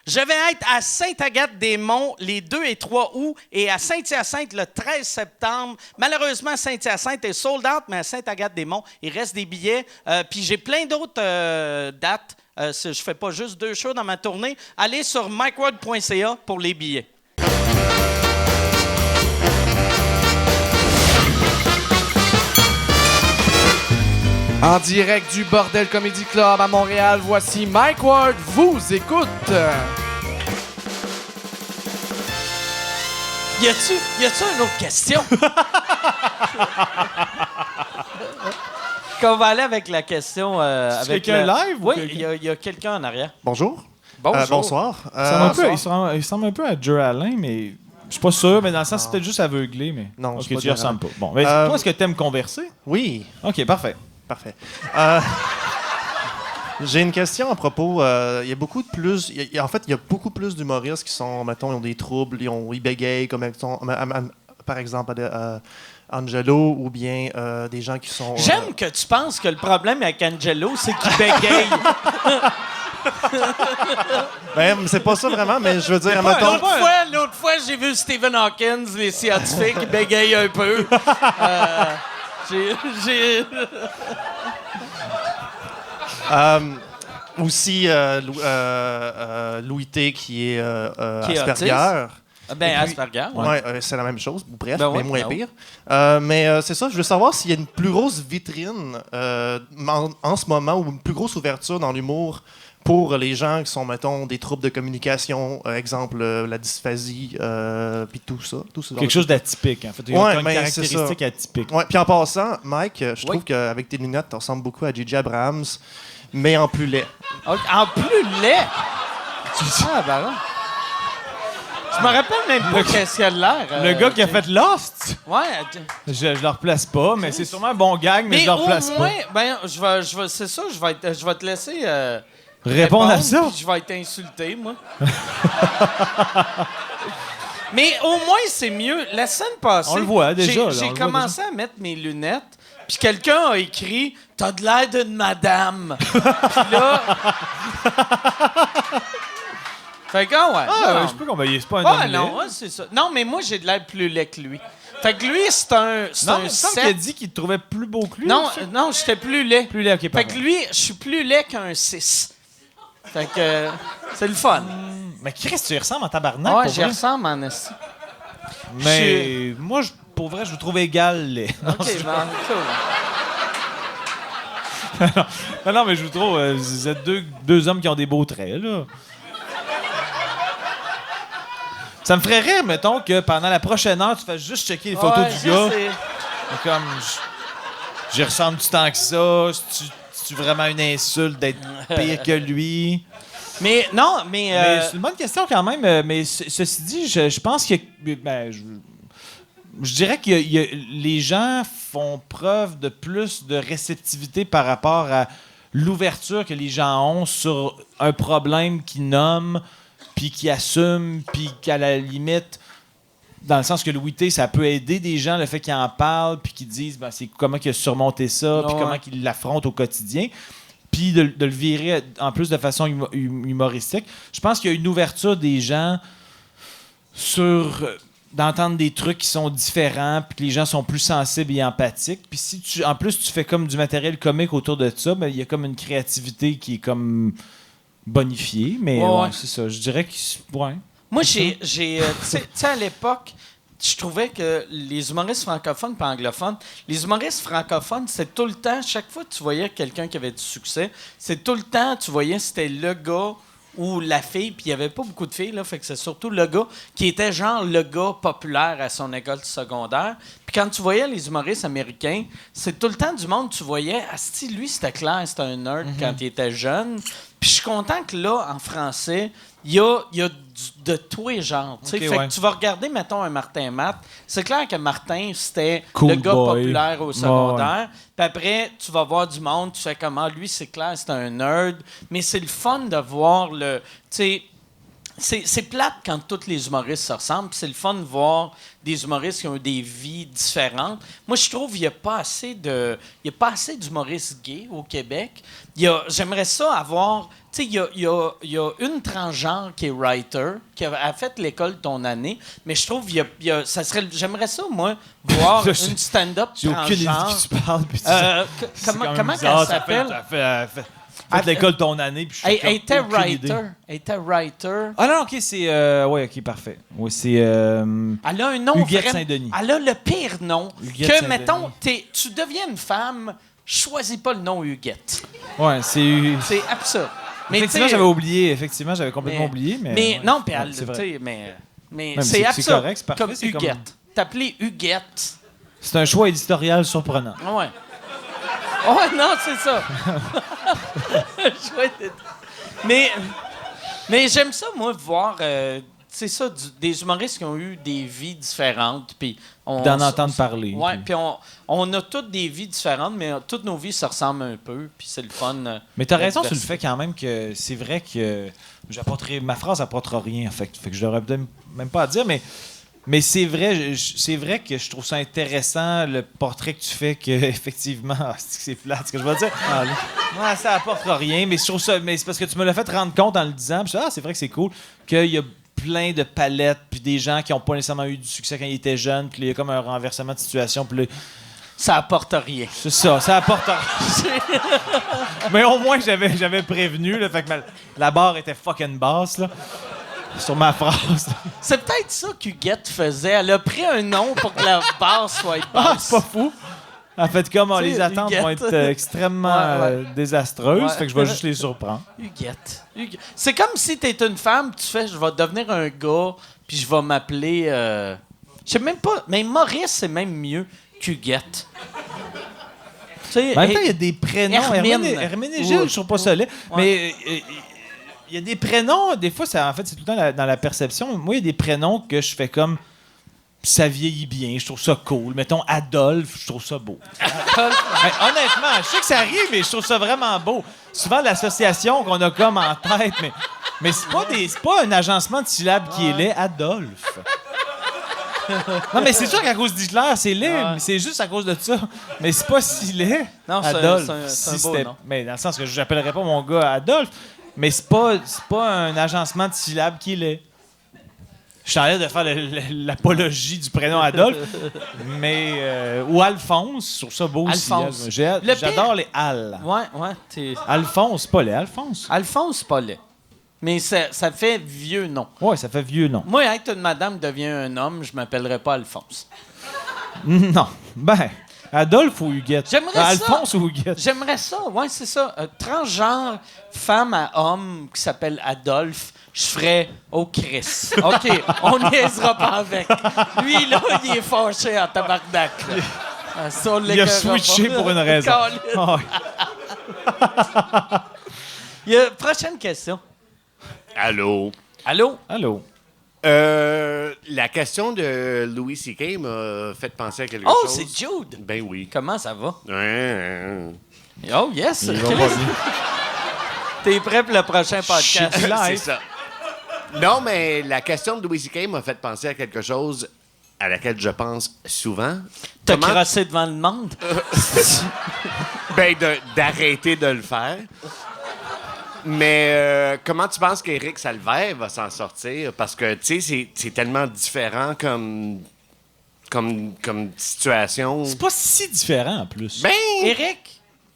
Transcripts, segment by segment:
Je vais être à Sainte-Agathe-des-Monts les 2 et 3 août et à Saint-Hyacinthe le 13 septembre. Malheureusement, Saint-Hyacinthe est sold out, mais à Sainte-Agathe-des-Monts, il reste des billets. Puis j'ai plein d'autres dates. Je ne fais pas juste 2 shows dans ma tournée. Allez sur mikeward.ca pour les billets. En direct du Bordel Comedy Club à Montréal, voici Mike Ward vous écoute. Y a-tu une autre question? Qu'on va aller avec la question. Avec quelqu'un live ou Oui, quelqu'un? il y a quelqu'un en arrière. Bonjour. Bonjour. Bonsoir. Il ressemble un peu à Jer Alain, mais je suis pas sûr. Mais dans le sens, c'est peut-être juste aveuglé. Mais... Non, ok, c'est pas tu Jer ressembles pas. Bon, mais toi, est-ce que tu aimes converser? Oui, Ok, parfait. parfait. J'ai une question à propos. Il y a beaucoup de plus. En fait, il y a beaucoup plus d'humoristes qui sont, mettons, ils ont des troubles, ils bégayent, comme par exemple Angelo, ou bien des gens qui sont. J'aime que tu penses que le problème avec Angelo, c'est qu'il bégaye. Ben, c'est pas ça vraiment, mais je veux dire, mettons. L'autre fois, j'ai vu Stephen Hawkins, les scientifiques, qui bégayent un peu. Aussi, Louis T, qui est Qui est Asperger. Ben, Asperger, ouais. Ouais, c'est la même chose, ou bref, Ben ouais, mais moins ben pire. Mais c'est ça, je veux savoir s'il y a une plus grosse vitrine en ce moment, ou une plus grosse ouverture dans l'humour pour les gens qui sont, mettons, des troubles de communication, exemple la dysphasie, puis tout ça. Quelque chose d'atypique, en fait. Il y a une caractéristique atypique. Ouais, puis en passant, Mike, je trouve qu'avec tes lunettes, tu ressembles beaucoup à J.J. Abrams, mais en plus laid. En plus laid? Ah, ben là. Je me rappelle même pas qu'est-ce qu'il a de l'air. Le gars qui a fait Lost? Ouais. Je le replace pas, mais c'est sûrement un bon gag, mais je le replace au moins, ben, c'est ça, je vais te laisser répondre à ça. Puis je vais être insulté, moi. Mais au moins, c'est mieux. La semaine passée, on le voit déjà. J'ai commencé à mettre mes lunettes, puis quelqu'un a écrit « T'as de l'air d'une madame. » Puis là... Fait que, ouais. Je peux comprendre. C'est pas un homme non, laid. c'est ça. Non, mais moi, j'ai de l'air plus laid que lui. Fait que lui, c'est un Non, il me semble 7. qu'il a dit qu'il te trouvait plus beau que lui. Non, j'étais plus laid. Plus laid, ok, Fait pardon. que lui, je suis plus laid qu'un 6. Fait que c'est le fun. Mais Chris, tu y ressembles en tabarnak, Ouais, pour j'y vrai. ressemble en esti. Mais moi, pour vrai, je vous trouve égal laid. OK, ben, cool. Non, mais je vous trouve... vous êtes deux hommes qui ont des beaux traits, là. Ça me ferait rire, mettons, que pendant la prochaine heure, tu fasses juste checker les photos du gars. Comme, j'y ressemble-tu tant que ça? C'est-tu vraiment une insulte d'être pire que lui? Mais non, Mais c'est une bonne question quand même. Mais ceci dit, je pense que... Ben, je dirais que les gens font preuve de plus de réceptivité par rapport à l'ouverture que les gens ont sur un problème qu'ils nomment, puis qu'ils assument, puis qu'à la limite, dans le sens que Louis T, ça peut aider des gens, le fait qu'ils en parlent, puis qu'ils disent ben, c'est comment qu'il a surmonté ça, puis comment qu'il l'affronte au quotidien. Puis de le virer en plus de façon humoristique. Je pense qu'il y a une ouverture des gens sur d'entendre des trucs qui sont différents, puis que les gens sont plus sensibles et empathiques. Puis si en plus tu fais comme du matériel comique autour de ça, ben il y a comme une créativité qui est comme bonifiée, mais ouais, c'est ça. Je dirais que ouais. moi, tu sais, à l'époque, je trouvais que les humoristes francophones et anglophones, les humoristes francophones, c'est tout le temps, chaque fois que tu voyais quelqu'un qui avait du succès, c'est tout le temps, tu voyais, c'était le gars ou la fille, puis il n'y avait pas beaucoup de filles, là, fait que c'est surtout le gars qui était genre le gars populaire à son école secondaire. Puis quand tu voyais les humoristes américains, c'est tout le temps du monde, tu voyais, asti, lui, c'était clair, c'était un nerd quand il était jeune. Puis je suis content que là, en français, il y a de tous les genres. Fait que tu vas regarder, mettons, un Martin Matt. C'est clair que Martin, c'était cool le gars boy populaire au secondaire. Puis après, tu vas voir du monde, tu fais comment, lui, c'est clair, c'est un nerd. Mais c'est le fun de voir le... Tu sais, c'est plate quand tous les humoristes se ressemblent. Puis c'est le fun de voir des humoristes qui ont des vies différentes. Moi, je trouve qu'il n'y a pas assez d'humoristes gays au Québec. J'aimerais ça avoir... Tu sais, il y a une transgenre qui est writer, qui a fait l'école ton année, mais je trouve j'aimerais ça, moi, voir une stand-up J'ai aucune idée de transgenre. qui tu parles. Puis Comment elle s'appelle? Fait l'école ton année. Puis Elle était aucune idée. writer. Elle était writer. Ah non, OK, c'est... oui, OK, parfait. Oui, c'est... Elle a un nom Huguette vraiment- Saint-Denis. Elle a le pire nom. Huguette Que, Saint-Denis. mettons, tu deviens une femme, choisis pas le nom Huguette. Ouais, c'est... C'est absurde. Mais Effectivement, tu sais, j'avais oublié. Effectivement, j'avais complètement oublié, mais... ouais. non, puis Ouais, elle, c'est vrai. tu sais, mais mais c'est c'est absurde. correct, c'est parfait, Comme c'est comme- Huguette. T'appeler Huguette. C'est un choix éditorial surprenant. Ouais. Ouais, non, c'est ça. Chouette. Mais j'aime ça, moi, voir... c'est ça, des humoristes qui ont eu des vies différentes. Puis D'en entendre parler. Oui, puis on a toutes des vies différentes, mais toutes nos vies se ressemblent un peu, puis c'est le fun. Mais t'as raison sur le diversité. fait quand même que c'est vrai que ma phrase n'apportera rien. Fait que je l'aurais peut-être même pas à dire, mais c'est vrai que je trouve ça intéressant le portrait que tu fais que effectivement c'est plate ce que je veux dire. Ouais, ça apportera rien, mais je trouve ça mais c'est parce que tu me l'as fait rendre compte en le disant. Puis c'est vrai que c'est cool qu'il y a plein de palettes puis des gens qui n'ont pas nécessairement eu du succès quand ils étaient jeunes, puis il y a comme un renversement de situation, puis là, Ça apporte rien. c'est ça apporte rien. Mais au moins j'avais prévenu là, fait que la barre était fucking basse là sur ma phrase. C'est peut-être ça qu'Huguette faisait. Elle a pris un nom pour que la barre soit Ah, basse. c'est pas fou. En fait, comme Tu sais, les attentes vont Huguette. être extrêmement Ouais. désastreuses, Ouais. fait que je vais juste les surprendre. Huguette. C'est comme si t'es une femme, tu fais, je vais devenir un gars, puis je vais m'appeler... Je sais même pas, mais Maurice, c'est même mieux qu'Huguette. Tu sais, En même temps, il y a des prénoms. Hermine. Herménégilde, je trouve pas ça laid. Ouais. Mais il y a des prénoms, des fois, en fait, c'est tout le temps dans la perception. Moi, il y a des prénoms que je fais comme... Ça vieillit bien, je trouve ça cool. Mettons Adolphe, je trouve ça beau. Ben, honnêtement, je sais que ça arrive, mais je trouve ça vraiment beau. Souvent, l'association qu'on a comme en tête, mais c'est pas un agencement de syllabes qui est laid. Adolphe. Non, mais c'est sûr qu'à cause d'Hitler, c'est laid, mais c'est juste à cause de ça. Mais c'est pas si laid. Non, c'est Adolphe. c'est un Si beau c'était- nom. Mais dans le sens que je n'appellerais pas mon gars Adolphe, mais c'est pas un agencement de syllabes qui est laid. Je suis en train de faire l'apologie du prénom Adolphe, mais... ou Alphonse, je trouve ça beau Alphonse. aussi. Le pire- J'adore les Al. Ouais, t'es... Alphonse, pas les Alphonse. Alphonse, c'est pas laid. Mais ça fait vieux nom. Ouais, ça fait vieux nom. Moi, être une madame devient un homme, je m'appellerai pas Alphonse. Non. Ben, Adolphe ou Huguette? J'aimerais ça. Alphonse ou Huguette? J'aimerais ça, ouais, c'est ça. Transgenre, femme à homme qui s'appelle Adolphe, je ferais « Oh, Chris, OK, on niaisera pas avec. » Lui, là, il est fâché en tabarnak. Là. Ah, ça, on Il a l'écœurera switché pas. pour une raison. Colin. Ah ouais. Prochaine question. Allô? Allô? Allô? La question de Louis C.K. m'a fait penser à quelque Oh, chose. c'est Jude. Ben oui. Comment ça va? Ouais. Oh, yes. Il va Chris, pas bien. t'es prêt pour le prochain podcast? C'est ça. Non, mais la question de Louis C.K. m'a fait penser à quelque chose à laquelle je pense souvent. T'as Comment- crossé devant le monde? Ben, d'arrêter de le faire. Mais comment tu penses qu'Éric Salvaire va s'en sortir? Parce que, tu sais, c'est tellement différent comme situation. C'est pas si différent, en plus.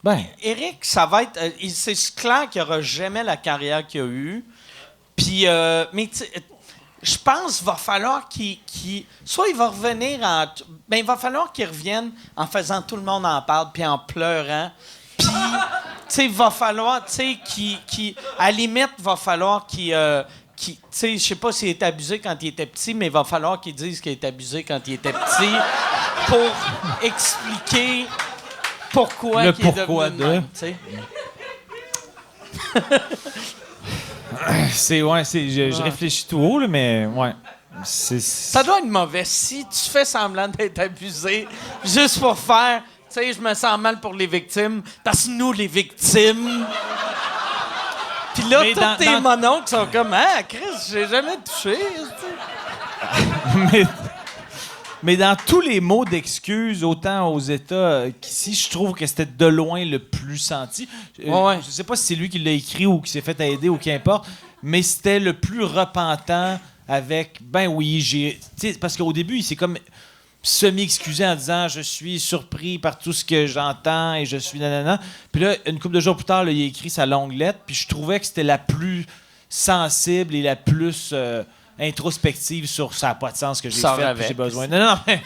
Ben, Eric, ça va être... c'est clair qu'il n'aura jamais la carrière qu'il a eue. Puis, mais tu sais, je pense qu'il va falloir soit il va revenir il va falloir qu'il revienne en faisant tout le monde en parle, puis en pleurant. Puis, tu sais, il va falloir, tu sais, à la limite, il va falloir tu sais, je sais pas s'il est abusé quand il était petit, mais il va falloir qu'il dise qu'il est abusé quand il était petit pour expliquer pourquoi Le il est pourquoi devenu de même, tu sais. Je réfléchis tout haut, là, mais ouais. Ça doit être mauvais. Si tu fais semblant d'être abusé juste pour faire, tu sais, je me sens mal pour les victimes, parce que nous, les victimes, Puis là, Mais tous tes mononcles sont comme « Ah, Chris, j'ai jamais touché. » Mais dans tous les mots d'excuses, autant aux États qu'ici, je trouve que c'était de loin le plus senti. Ouais. Je sais pas si c'est lui qui l'a écrit ou qui s'est fait aider ou qu'importe, mais c'était le plus repentant avec « Ben oui, j'ai... » Parce qu'au début, il s'est comme semi-excusé en disant « Je suis surpris par tout ce que j'entends et je suis nanana. » Puis là, une couple de jours plus tard, là, il a écrit sa longue lettre, puis je trouvais que c'était la plus sensible et la plus... introspective sur ça n'a pas de sens ce que j'ai fait, puis j'ai besoin. Non, mais...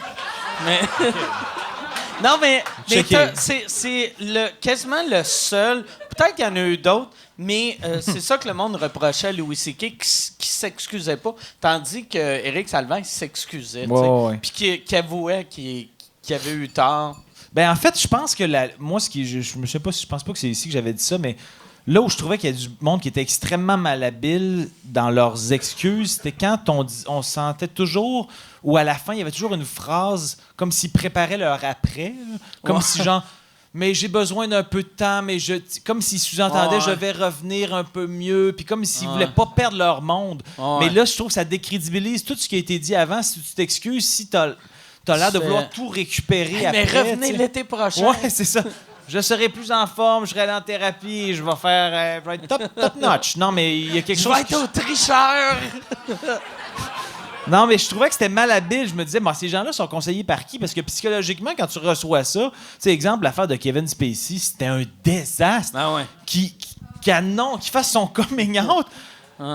Non, mais Checker. c'est quasiment le seul. Peut-être qu'il y en a eu d'autres, mais c'est ça que le monde reprochait à Louis C.K. qui s'excusait pas, tandis que Éric Salvaire il s'excusait, Ouais. puis qui avouait qu'il avait eu tort. Ben en fait, je pense que moi, je pense pas que c'est ici que j'avais dit ça, mais là où je trouvais qu'il y a du monde qui était extrêmement malhabile dans leurs excuses, c'était quand on sentait toujours, ou à la fin, il y avait toujours une phrase comme s'ils préparaient leur après, là, comme si genre, mais j'ai besoin d'un peu de temps, mais comme s'ils sous-entendaient, je vais revenir un peu mieux, puis comme s'ils voulaient pas perdre leur monde. Mais là, je trouve que ça décrédibilise tout ce qui a été dit avant. Si tu t'excuses, si t'as l'air de vouloir tout récupérer après. Mais revenez l'été prochain. Ouais, c'est ça. Je serai plus en forme, je serai allé en thérapie, et je vais faire je vais être top notch. Non, mais il y a quelque chose. Je vais être au tricheur. Non, mais je trouvais que c'était malhabile. Je me disais, ces gens-là sont conseillés par qui? Parce que psychologiquement, quand tu reçois ça, tu sais, exemple, l'affaire de Kevin Spacey, c'était un désastre. Ah ouais. Qui fasse son coming out.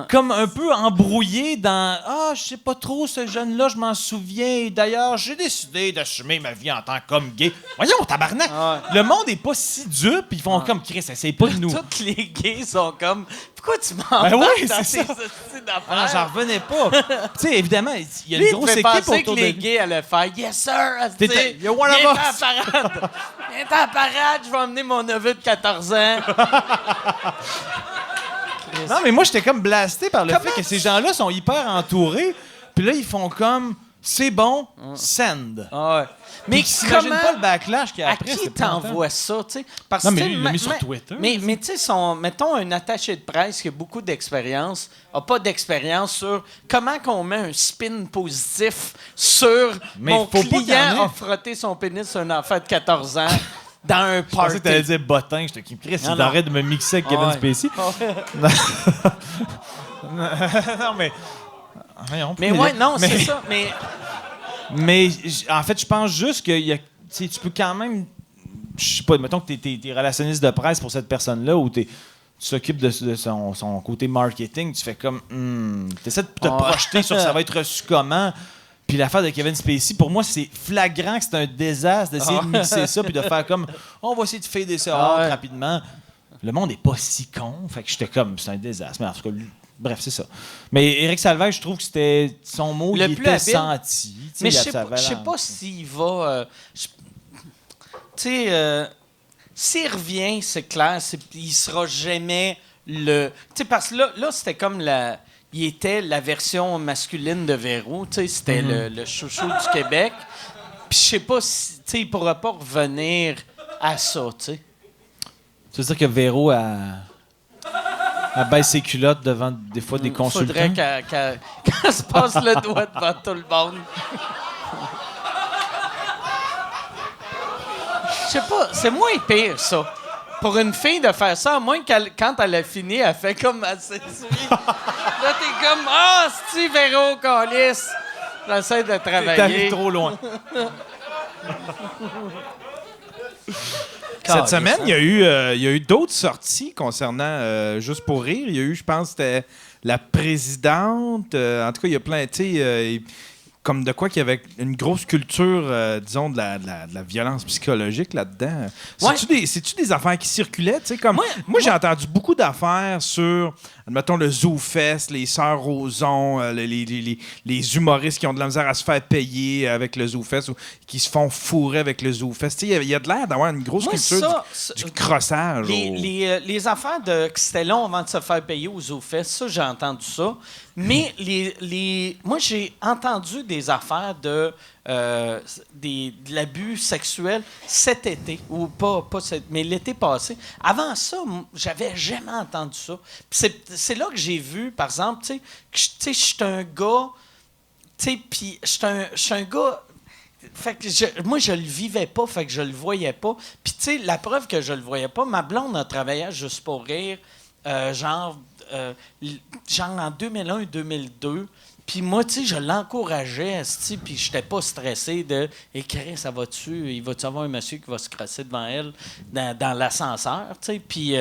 Comme un peu embrouillé dans « Ah, je sais pas trop, ce jeune-là, je m'en souviens. D'ailleurs, j'ai décidé d'assumer ma vie en tant qu'homme gay. » Voyons, tabarnak! Le monde est pas si dupe, ils font comme « Chris, essaye pas de nous. » Tous les gays sont comme « Pourquoi tu m'en Ben oui, dans c'est ces ça. hosties Ah, d'affaires? j'en revenais pas. Tu sais, évidemment, il y a Lui, une grosse il fait équipe penser autour que de les lui. gays allaient faire « Yes, sir! » You're one of Viens us. à la parade! Viens à la parade, je vais emmener mon neveu de 14 ans. Non, mais moi, j'étais comme blasté par le fait que ces gens-là sont hyper entourés. Puis là, ils font comme c'est bon, send. Ouais. Mais Mais ils s'imaginent comment... pas le backlash qu'il y a À après. qui c'était pas longtemps. t'envoie ça, tu sais? Parce Non, mais que, lui, il l'a mis sur Twitter. Mais tu sais, mettons un attaché de presse qui a beaucoup d'expérience, n'a pas d'expérience sur comment qu'on met un spin positif sur Mais mon faut pas qu'il y en client ait. a frotté son pénis sur un enfant de 14 ans dans un Je pensais que t'allais party. dire bottin. J'étais qui Chris, Non, il non. arrête de me mixer avec Kevin Ouais. Spacey. Non, mais. Voyons, Mais ouais, non, mais- c'est ça. Mais en fait, je pense juste que tu sais, tu peux quand même. Je sais pas, mettons que t'es relationniste de presse pour cette personne-là ou tu s'occupes de son côté marketing, tu fais comme. Tu essaies de te projeter sur ça va être reçu comment. Puis l'affaire de Kevin Spacey, pour moi, c'est flagrant que c'est un désastre d'essayer de mixer ça puis de faire comme on va essayer de fader ça out ouais. rapidement. Le monde n'est pas si con. Fait que j'étais comme c'est un désastre. Mais en tout cas, bref, c'est ça. Mais Éric Salvaire, je trouve que c'était son mot, Le il plus était habile. senti. Tu sais, Mais je il sais avait pas, je sais pas s'il va. Tu sais, s'il revient, c'est clair, il sera jamais le. Tu sais, parce que là c'était comme il était la version masculine de Véro. Tu sais, c'était le chouchou du Québec. Puis je sais pas si. Tu sais, il pourra pas revenir à ça, tu sais. Tu veux dire que Véro elle baisse ses culottes devant des fois des consultants? Faudrait qu'elle se passe le doigt devant tout le monde. Je sais pas, c'est moins pire, ça. Pour une fille de faire ça, à moins qu'elle, quand elle a fini, elle fait comme elle s'essuie. Là, t'es comme « Ah, c'est-tu Véro, câlisse? » J'essaie de travailler. T'arrives trop loin. Cette semaine, il y a eu d'autres sorties concernant Juste pour rire. Il y a eu, je pense, c'était la présidente. En tout cas, il y a plein, tu sais, comme de quoi qu'il y avait une grosse culture, disons, de la violence psychologique là-dedans. Ouais. C'est-tu des affaires qui circulaient? Tu sais, comme, moi, j'ai entendu beaucoup d'affaires sur, admettons, le ZooFest, les Sœurs Roson, les humoristes qui ont de la misère à se faire payer avec le ZooFest ou qui se font fourrer avec le ZooFest. Tu sais, il y a de l'air d'avoir une grosse Moi, culture ça, du crossage. Les affaires que c'était long avant de se faire payer aux ZooFest, ça, j'ai entendu ça. Mais moi, j'ai entendu des des affaires de l'abus sexuel cet été, ou pas mais l'été passé. Avant ça, j'avais jamais entendu ça. Puis c'est là que j'ai vu, par exemple, tu sais, je suis un gars, tu sais, puis je suis un gars. Fait que moi, je le vivais pas, fait que je le voyais pas. Puis, tu sais, la preuve que je le voyais pas, ma blonde a travaillé à Juste pour rire, genre en 2001-2002. Puis moi, tu sais, je l'encourageais, esti, puis j'étais pas stressé de écrire, ça va-tu, il va-tu avoir un monsieur qui va se crasser devant elle dans l'ascenseur, tu sais. Puis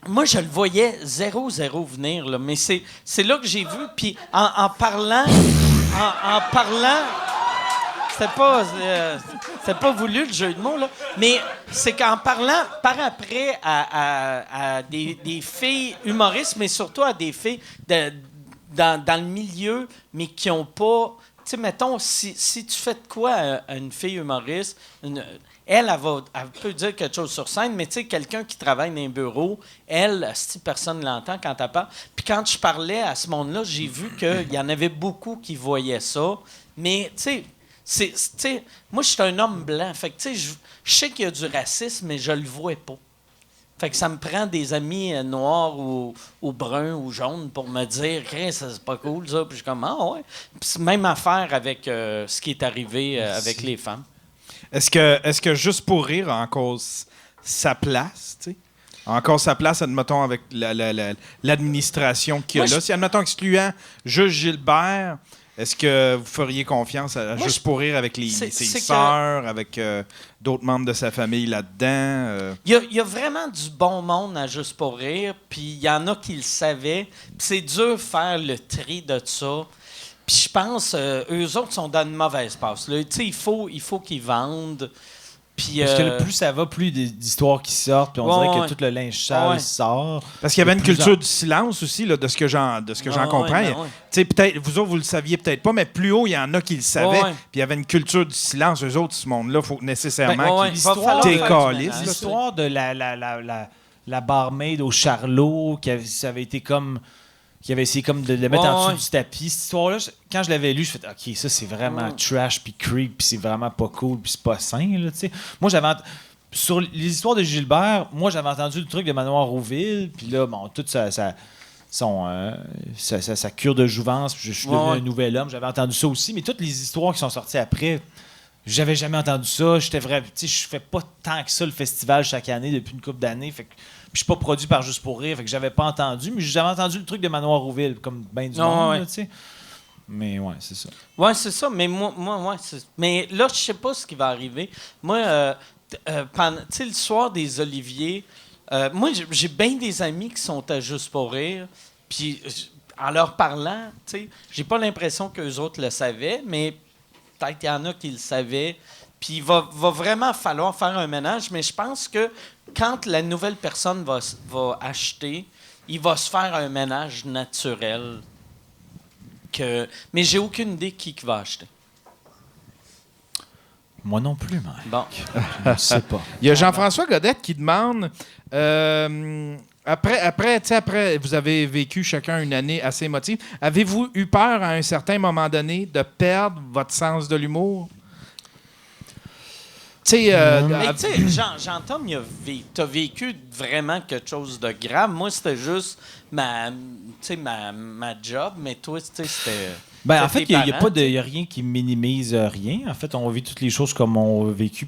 moi, je le voyais 0-0 venir, là. Mais c'est là que j'ai vu, puis en parlant... C'était pas voulu, le jeu de mots, là. Mais c'est qu'en parlant par après à des filles humoristes, mais surtout à des filles dans le milieu, mais qui n'ont pas... Tu sais, mettons, si tu fais de quoi à une fille humoriste, elle peut dire quelque chose sur scène, mais tu sais, quelqu'un qui travaille dans un bureau, elle, si personne ne l'entend quand elle parle. Puis quand je parlais à ce monde-là, j'ai vu qu'il y en avait beaucoup qui voyaient ça. Mais, tu sais, moi, je suis un homme blanc. Fait que, tu sais, je sais qu'il y a du racisme, mais je le vois pas. Fait que ça me prend des amis noirs ou bruns ou jaunes pour me dire que c'est pas cool, ça. Puis je suis comme, ah ouais. Puis c'est même affaire avec ce qui est arrivé avec les femmes. Est-ce que Juste pour rire a encore sa place, tu sais? Encore sa place, admettons, avec l'administration qu'il y a là. Si, admettons, excluant Jules Gilbert, est-ce que vous feriez confiance à Juste pour rire avec ses sœurs, avec d'autres membres de sa famille là-dedans? Il y a vraiment du bon monde à Juste pour rire, puis il y en a qui le savaient. Puis c'est dur de faire le tri de ça. Puis je pense, eux autres sont dans une mauvaise passe. Tu sais, il faut qu'ils vendent. Puis, parce que plus ça va, plus d'histoires qui sortent, puis on dirait que tout le linge sale sort. Parce qu'il y avait une culture du silence aussi, là, de ce que j'en comprends. Tu sais, peut-être, vous autres, vous le saviez peut-être pas, mais plus haut, il y en a qui le savaient. Puis il y avait une culture du silence. Eux autres, ce monde-là, il faut nécessairement qu'ils décalissent. L'histoire de la barmaid au Charlot, ça avait été comme... qui avait essayé comme de le mettre en dessous du tapis. Cette histoire-là, quand je l'avais lu, je me suis dit, OK, ça, c'est vraiment trash, puis creep, puis c'est vraiment pas cool, puis c'est pas sain, là, tu sais. Moi, sur les histoires de Gilbert, moi, j'avais entendu le truc de Manoir Rouville, puis là, bon, toute sa cure de jouvence, puis je suis devenu un nouvel homme, j'avais entendu ça aussi, mais toutes les histoires qui sont sorties après, j'avais jamais entendu ça. J'étais vrai, tu sais, je fais pas tant que ça le festival chaque année depuis une couple d'années, fait que je suis pas produit par Juste pour rire, fait que j'avais pas entendu, mais j'avais entendu le truc de Manoir Rouville, comme ben du monde, là, tu sais. Mais ouais, c'est ça. Ouais, c'est ça, mais moi mais là, je sais pas ce qui va arriver. Moi, tu sais, le soir des Oliviers, moi, j'ai bien des amis qui sont à Juste pour rire, puis en leur parlant, tu sais, j'ai pas l'impression qu'eux autres le savaient, mais peut-être qu'il y en a qui le savaient. Puis il va vraiment falloir faire un ménage, mais je pense que quand la nouvelle personne va acheter, il va se faire un ménage naturel. Mais j'ai aucune idée qui va acheter. Moi non plus, Mike. Bon. Je ne sais pas. Il y a Jean-François Godette qui demande... Après, vous avez vécu chacun une année assez émotive. Avez-vous eu peur à un certain moment donné de perdre votre sens de l'humour? Jean-Tom, t'as vécu vraiment quelque chose de grave. Moi, c'était juste ma job, mais toi, c'était... Ben, en fait, il n'y a rien qui minimise rien. En fait, on vit toutes les choses comme on a vécu,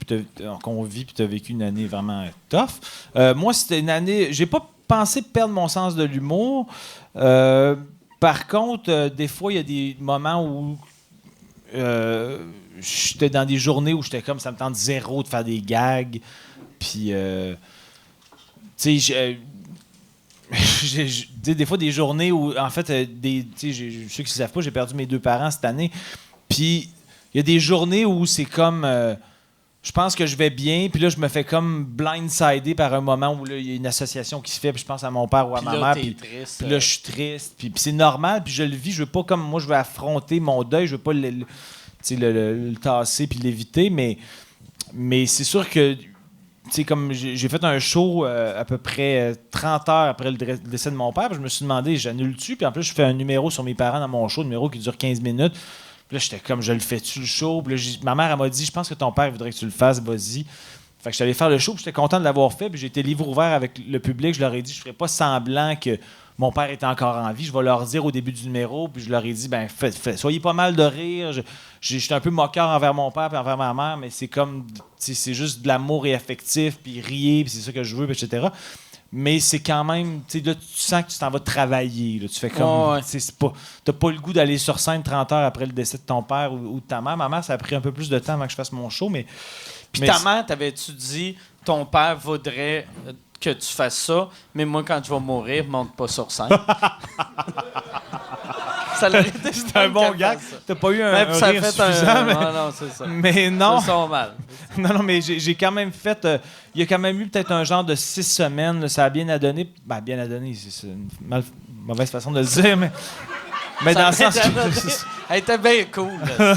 qu'on vit, puis tu as vécu une année vraiment tough. Moi, c'était une année... J'ai pas pensé perdre mon sens de l'humour. Par contre, des fois, il y a des moments où... j'étais dans des journées où j'étais comme ça me tente zéro de faire des gags, puis tu sais, des fois des journées où en fait ceux qui ne savent pas, j'ai perdu mes 2 parents cette année, puis il y a des journées où c'est comme je pense que je vais bien, puis là je me fais comme blindsidé par un moment où il y a une association qui se fait, puis je pense à mon père ou à ma mère, puis là je suis triste, puis c'est normal, puis je le vis, je veux pas comme moi je veux affronter mon deuil, je veux pas le tasser puis l'éviter, mais c'est sûr que comme j'ai fait un show à peu près 30 heures après le décès de mon père, puis je me suis demandé, j'annule-tu? Puis en plus, je fais un numéro sur mes parents dans mon show, un numéro qui dure 15 minutes. Puis là, j'étais comme, je le fais-tu le show? Puis là, ma mère, elle m'a dit, je pense que ton père voudrait que tu le fasses, vas-y. Fait que j'étais allé faire le show, puis j'étais content de l'avoir fait. Puis j'ai été livre ouvert avec le public. Je leur ai dit, je ferais pas semblant que mon père était encore en vie. Je vais leur dire au début du numéro. Puis je leur ai dit, soyez pas mal de rire. J'étais un peu moqueur envers mon père et envers ma mère, mais c'est comme, c'est juste de l'amour et affectif, puis rier, puis c'est ça que je veux, puis etc. Mais c'est quand même, là, tu sens que tu t'en vas travailler. Là. Tu fais comme, t'as pas le goût d'aller sur scène 30 heures après le décès de ton père ou de ta mère. Ma mère, ça a pris un peu plus de temps avant que je fasse mon show, mais... Puis ta mère, t'avais-tu dit, ton père voudrait que tu fasses ça, mais moi, quand je vais mourir, monte pas sur scène? Ça l'aurait été c'est un bon gag. T'as pas eu un ça rire suffisant. Mais... Non, c'est ça. Mais non. Ça mal. Non, mais j'ai quand même fait... il y a quand même eu peut-être un genre de 6 semaines. Là, ça a bien à donner. Ben, bien à donner, c'est une mauvaise façon de le dire, mais dans le sens que... Elle était bien cool. Là,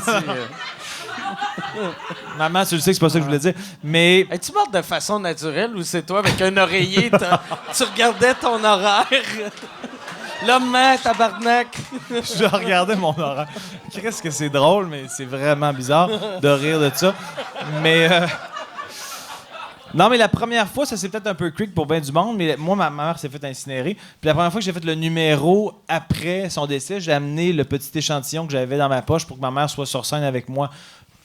Maman, tu le sais que c'est pas ça que je voulais dire. Mais. Es-tu morte de façon naturelle ou c'est toi avec un oreiller, tu regardais ton horaire? L'homme, tabarnak! Je regardais mon horaire. Qu'est-ce que c'est drôle, mais c'est vraiment bizarre de rire de ça. Mais. Non, mais la première fois, ça c'est peut-être un peu creep pour bien du monde, mais moi, ma mère s'est fait incinérer. Puis la première fois que j'ai fait le numéro après son décès, j'ai amené le petit échantillon que j'avais dans ma poche pour que ma mère soit sur scène avec moi.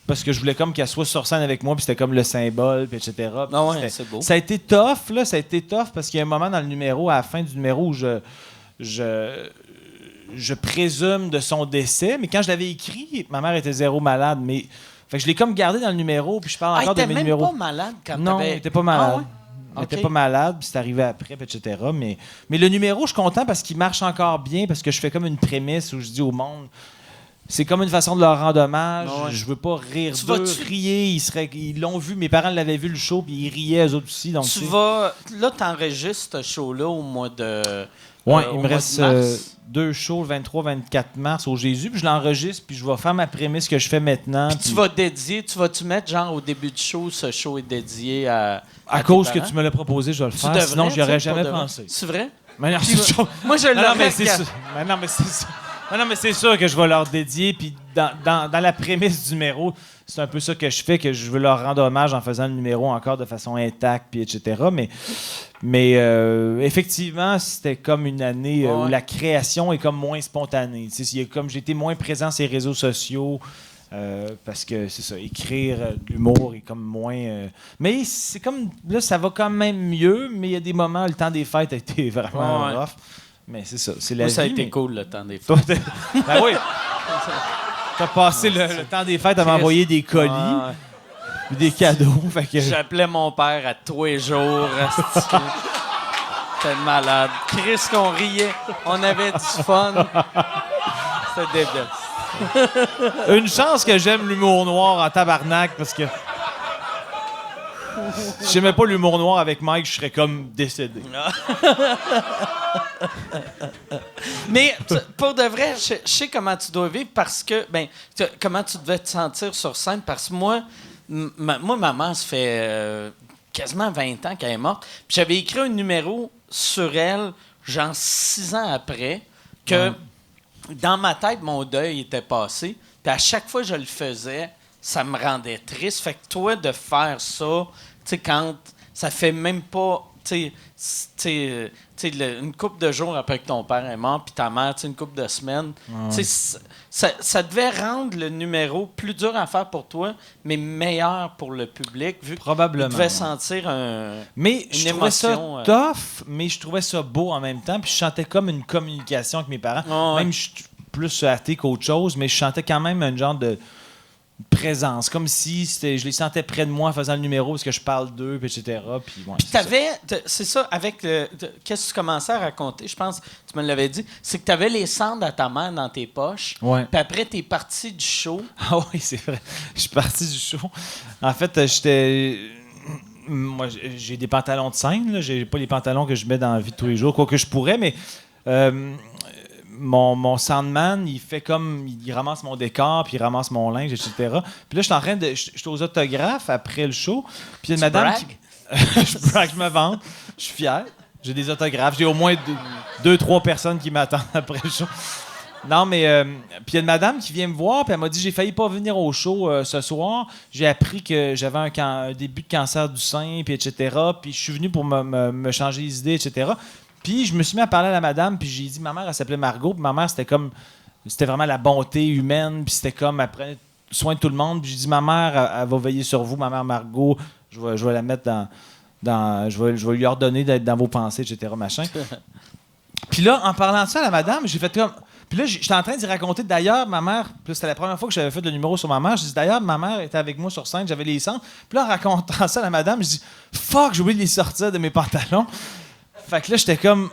Parce que je voulais comme qu'elle soit sur scène avec moi, puis c'était comme le symbole, puis etc. Puis non, ouais, c'est beau. Ça a été tough, là. Ça a été tough parce qu'il y a un moment dans le numéro, à la fin du numéro, où je présume de son décès. Mais quand je l'avais écrit, ma mère était zéro malade. Mais fait que je l'ai comme gardé dans le numéro, puis je parle encore de mes numéros. Elle était même pas malade quand non, elle était pas malade. Ah, ouais? Elle était pas malade, puis c'est arrivé après, puis etc. Mais le numéro, je suis content parce qu'il marche encore bien, parce que je fais comme une prémisse où je dis au monde... C'est comme une façon de leur rendre hommage. Ouais. Je veux pas rire d'eux, rier. Ils l'ont vu, mes parents l'avaient vu le show, puis ils riaient eux autres aussi. Donc Là, t'enregistres ce show-là au mois de... Oui, il me reste 2 shows, le 23-24 mars au Jésus, puis je l'enregistre, puis je vais faire ma prémisse que je fais maintenant. Puis tu vas dédier, tu mettre genre au début du show, ce show est dédié à cause tes que tu me l'as proposé, je vais le faire. Devrais, sinon, j'y aurais jamais pensé. C'est vrai? Mais non, moi, je l'aurais non, mais c'est ça. Non, mais c'est sûr que je vais leur dédier. Puis dans la prémisse du numéro, c'est un peu ça que je fais, que je veux leur rendre hommage en faisant le numéro encore de façon intacte, puis etc. Mais effectivement, c'était comme une année où la création est comme moins spontanée. Comme j'ai été moins présent sur les réseaux sociaux. Parce que c'est ça, écrire de l'humour est comme moins... mais c'est comme... Là, ça va quand même mieux, mais il y a des moments, le temps des fêtes a été vraiment rough. Mais c'est ça, c'est la vie. Ça a été cool, le temps des fêtes. Toi, ben oui. T'as passé le temps des fêtes à m'envoyer des colis, des cadeaux. Fait que... J'appelais mon père à tous les jours. C'était malade. Chris, qu'on riait. On avait du fun. C'était débile. Une chance que j'aime l'humour noir en tabarnak, parce que... Si j'aimais pas l'humour noir avec Mike, je serais comme décédé. Mais pour de vrai, je sais comment tu dois vivre parce que, comment tu devais te sentir sur scène parce que moi, ma mère, ça fait quasiment 20 ans qu'elle est morte. Puis j'avais écrit un numéro sur elle, genre 6 ans après, que dans ma tête, mon deuil était passé. Puis à chaque fois que je le faisais, ça me rendait triste. Fait que toi, de faire ça, tu sais, quand ça fait même pas, tu sais, une couple de jours après que ton père est mort, puis ta mère, une couple de semaines, tu sais, ça devait rendre le numéro plus dur à faire pour toi, mais meilleur pour le public, vu probablement. Tu devais sentir mais une je trouvais émotion, ça tough, mais je trouvais ça beau en même temps, puis je sentais comme une communication avec mes parents. Même je suis plus athée qu'autre chose, mais je sentais quand même un genre de présence, comme si je les sentais près de moi en faisant le numéro parce que je parle d'eux, etc. Puis c'est ça, avec qu'est-ce que tu commençais à raconter, je pense, tu me l'avais dit, c'est que tu avais les cendres à ta mère dans tes poches, puis après, tu es parti du show. Ah oui, c'est vrai. Je suis parti du show. En fait, moi, j'ai des pantalons de scène, là. J'ai pas les pantalons que je mets dans la vie de tous les jours, quoi que je pourrais, mais... Mon soundman, il fait comme... Il ramasse mon décor, puis il ramasse mon linge, etc. Puis là, je suis en train de... Je suis aux autographes après le show. Puis il y a une madame qui... je brague, je me vante. Je suis fier. J'ai des autographes. J'ai au moins 2-3 personnes qui m'attendent après le show. Non, mais puis il y a une madame qui vient me voir, puis elle m'a dit j'ai failli pas venir au show ce soir. J'ai appris que j'avais un début de cancer du sein, puis etc. Puis je suis venu pour me changer les idées, etc. Puis je me suis mis à parler à la madame, puis j'ai dit ma mère, elle s'appelait Margot, puis ma mère, c'était vraiment la bonté humaine, puis c'était comme elle prenait soin de tout le monde. Puis j'ai dit ma mère, elle va veiller sur vous, ma mère Margot, je vais la mettre je vais lui ordonner d'être dans vos pensées, etc. machin. Puis là, en parlant de ça à la madame, j'ai fait comme. Puis là, j'étais en train d'y raconter. D'ailleurs, ma mère, puis c'était la première fois que j'avais fait le numéro sur ma mère. Je dis d'ailleurs, ma mère était avec moi sur scène, j'avais les cendres. Puis là, en racontant ça à la madame, je dis fuck, j'ai oublié de les sortir de mes pantalons. Fait que là, j'étais comme.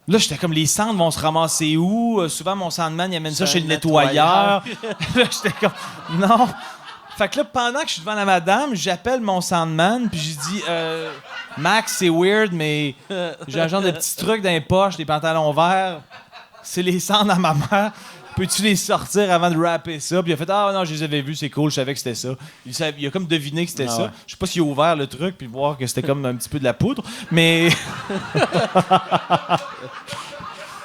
Les cendres vont se ramasser où? Souvent, mon sandman, il amène ça chez le nettoyeur. Là, j'étais comme non. Fait que là, pendant que je suis devant la madame, j'appelle mon sandman, puis j'ai dit Max, c'est weird, mais j'ai un genre de petit truc dans les poches, des pantalons verts. C'est les cendres à ma mère. Peux-tu les sortir avant de rapper ça? Puis il a fait ah non, je les avais vus, c'est cool, je savais que c'était ça. Il a comme deviné que c'était ça. Ouais. Je sais pas s'il a ouvert le truc puis voir que c'était comme un petit peu de la poudre, mais.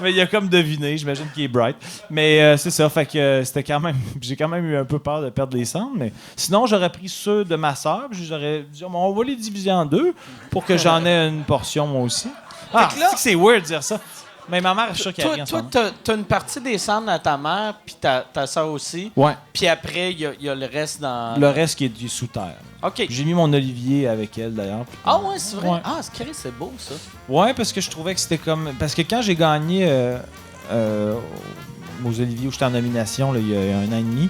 Mais il a comme deviné, j'imagine qu'il est bright. Mais c'est ça, fait que c'était quand même. J'ai quand même eu un peu peur de perdre les cendres, mais sinon j'aurais pris ceux de ma sœur, puis j'aurais dit on va les diviser en deux pour que j'en ai une portion moi aussi. Ah, c'est weird de dire ça. Mais ma mère, je suis sûr qu'elle a rien. Toi, t'as une partie des cendres à ta mère, puis ta soeur aussi. Ouais. Puis après, il y a le reste dans. Le reste qui est sous terre. OK. J'ai mis mon olivier avec elle, d'ailleurs. Ah ouais, c'est vrai? Ouais. Ah, c'est beau, ça. Ouais, parce que je trouvais que c'était comme... Parce que quand j'ai gagné aux Oliviers, où j'étais en nomination, là, il y a un an et demi,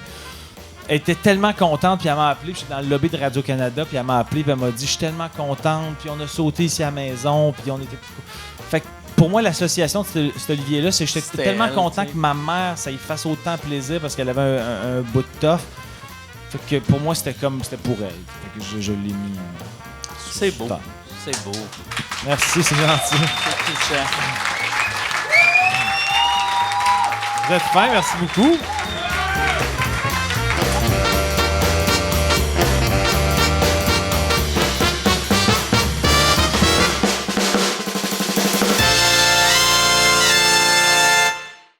elle était tellement contente, puis elle m'a appelé, puis j'étais dans le lobby de Radio-Canada, puis elle m'a appelé, puis elle m'a dit « Je suis tellement contente, puis on a sauté ici à la maison, puis on était... » Fait que pour moi, l'association de cet Olivier-là, c'est que j'étais tellement content que ma mère, ça y fasse autant plaisir parce qu'elle avait un bout de toffe. Fait que pour moi, c'était pour elle. Fait que je l'ai mis. C'est beau. C'est beau. Merci, c'est gentil. C'est touchant. Vous êtes fin, merci beaucoup.